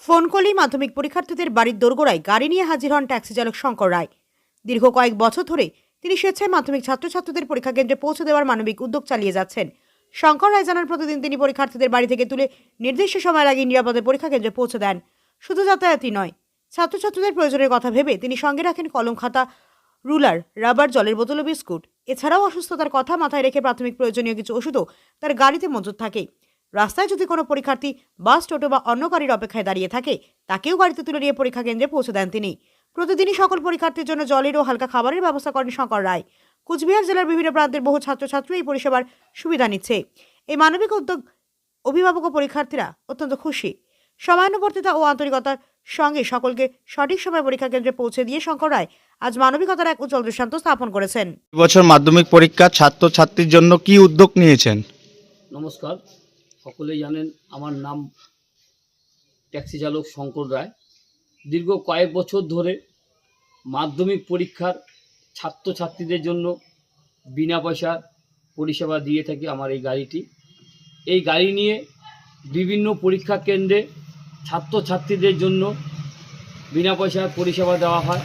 Phone করলেই মাধ্যমিক পরীক্ষার্থীদের বাড়ির দোরগোড়ায় গাড়ি নিয়ে হাজির হন ট্যাক্সি চালক শঙ্কর রায়। দীর্ঘ কয়েক বছর ধরে তিনি স্বেচ্ছায় মাধ্যমিক ছাত্রছাত্রীদের পরীক্ষা কেন্দ্রে পৌঁছে দেওয়ার মানবিক উদ্যোগ চালিয়ে যাচ্ছেন। শঙ্কর রায় জানান, প্রতিদিন তিনি পরীক্ষার্থীদের বাড়ি থেকে তুলে নির্দিষ্ট সময়ের আগে নিরাপদে পরীক্ষা কেন্দ্রে পৌঁছে দেন। শুধু যাতায়াতই নয়, ছাত্রছাত্রীদের প্রয়োজনের কথা ভেবে তিনি সঙ্গে রাখেন কলম, খাতা, রুলার, রাবার, জলের বোতল ও বিস্কুট। এছাড়াও অসুস্থতার কথা মাথায় রেখে প্রাথমিক প্রয়োজনীয় কিছু ওষুধও তার গাড়িতে মজুদ থাকে। রাস্তায় যদি কোনো পরীক্ষার্থী বাস, টোটো বা অন্য গাড়ির অপেক্ষায় দাঁড়িয়ে থাকে, তাকেও গাড়িতে তুলে নিয়ে পরীক্ষা কেন্দ্রে পৌঁছে দেন তিনি। প্রতিদিনই সকল পরীক্ষার্থীর জন্য জলের ও হালকা খাবারের ব্যবস্থা করেন শঙ্কর রায়। কুচবিহার জেলার বিভিন্ন প্রান্তের বহু ছাত্রছাত্রী এই পরিষেবার সুবিধা নিচ্ছে। এই মানবিক উদ্যোগ অভিভাবক ও পরীক্ষার্থীরা অত্যন্ত খুশি। সময়ানুবর্তিতা ও আন্তরিকতার সঙ্গে সকলকে সঠিক সময় পরীক্ষা কেন্দ্রে পৌঁছে দিয়ে শঙ্কর রায় আজ মানবিকতার এক উজ্জ্বল দৃষ্টান্ত স্থাপন করেছেন। বছর মাধ্যমিক পরীক্ষা ছাত্রছাত্রীর জন্য কি উদ্যোগ নিয়েছেন? নমস্কার, সকলেই জানেন আমার নাম ট্যাক্সি চালক শঙ্কর রায়। দীর্ঘ কয়েক বছর ধরে মাধ্যমিক পরীক্ষার ছাত্রছাত্রীদের জন্য বিনা পয়সার পরিষেবা দিয়ে থাকি আমার এই গাড়িটি। এই গাড়ি নিয়ে বিভিন্ন পরীক্ষা কেন্দ্রে ছাত্রছাত্রীদের জন্য বিনা পয়সার পরিষেবা দেওয়া হয়।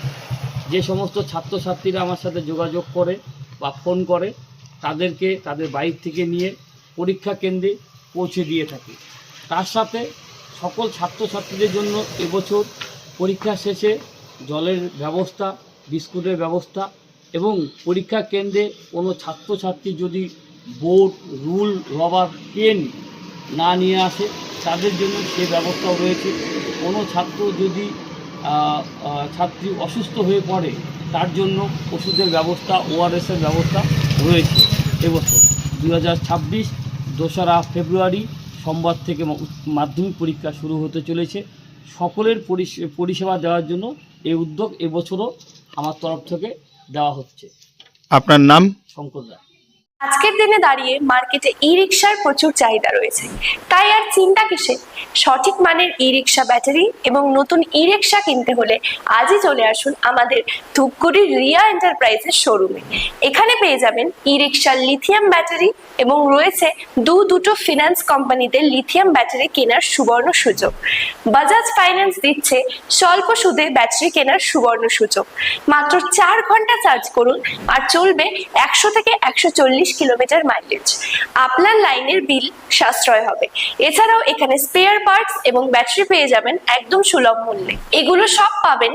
যে সমস্ত ছাত্রছাত্রীরা আমার সাথে যোগাযোগ করে বা ফোন করে, তাদেরকে তাদের বাইক থেকে নিয়ে পরীক্ষা কেন্দ্রে পৌঁছে দিয়ে থাকি। তার সাথে সকল ছাত্রছাত্রীদের জন্য এবছর পরীক্ষা শেষে জলের ব্যবস্থা, বিস্কুটের ব্যবস্থা এবং পরীক্ষা কেন্দ্রে কোনো ছাত্রছাত্রী যদি বোর্ড, রুল, রবার, পেন না নিয়ে আসে, তাদের জন্য সে ব্যবস্থাও রয়েছে। কোনো ছাত্র যদি ছাত্রী অসুস্থ হয়ে পড়ে, তার জন্য ওষুধের ব্যবস্থা, ওআরএসের ব্যবস্থা রয়েছে। এবছর 2026 2রা ফেব্রুয়ারি সোমবার থেকে মাধ্যমিক পরীক্ষা শুরু হতে চলেছে। সকলের পরিষেবা দেওয়ার জন্য এই উদ্যোগ এবছরও আমার তরফ থেকে দেওয়া হচ্ছে। আপনার নাম? শঙ্কর রায়। আজকের দিনে দাঁড়িয়ে মার্কেটে ই রিক্সার প্রচুর চাহিদা রয়েছে, তাই আর চিন্তা কিসে? সঠিক মানের ই রিক্সা ব্যাটারি এবং নতুন ই রিক্সা কিনতে হলে আজই চলে আসুন আমাদের ধূপগুড়ির রিয়া এন্টারপ্রাইজের শোরুমে। এখানে পেয়ে যাবেন ই রিক্সার লিথিয়াম ব্যাটারি এবং রয়েছে দুটো ফিনান্স কোম্পানিতে লিথিয়াম ব্যাটারি কেনার সুবর্ণ সুযোগ। বাজাজ ফাইন্যান্স দিচ্ছে স্বল্প সুদে ব্যাটারি কেনার সুবর্ণ সুযোগ। মাত্র 4 ঘন্টা চার্জ করুন আর চলবে 100 থেকে 140 কিলোমিটার মাইলেজ। আপনার লাইনের বিল সাশ্রয় হবে। এছাড়াও এখানে স্পেয়ার পার্টস এবং ব্যাটারি পেয়ে যাবেন একদম সুলভ মূল্যে। এগুলো সব পাবেন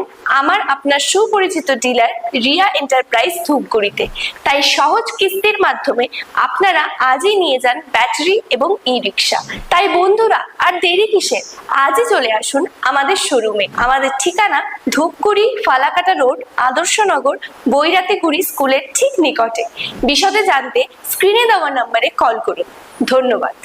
আপনার সুপরিচিত ডিলার রিয়া এন্টারপ্রাইজ ধূপগুড়িতে। তাই সহজ কিস্তির মাধ্যমে আপনারা আজই নিয়ে যান ব্যাটারি এবং ই রিক্সা। তাই বন্ধুরা, আর দেরি কিসের? আজই চলে আসুন আমাদের শোরুমে। আমাদের ঠিকানা ধূপগুড়ি, ফালাকাটা রোড, আদর্শনগর, বৈরাতিগুড়ি স্কুলের ঠিক নিকটে। বিশদে জানতে স্ক্রিনে দেওয়া নম্বরে কল করুন। ধন্যবাদ।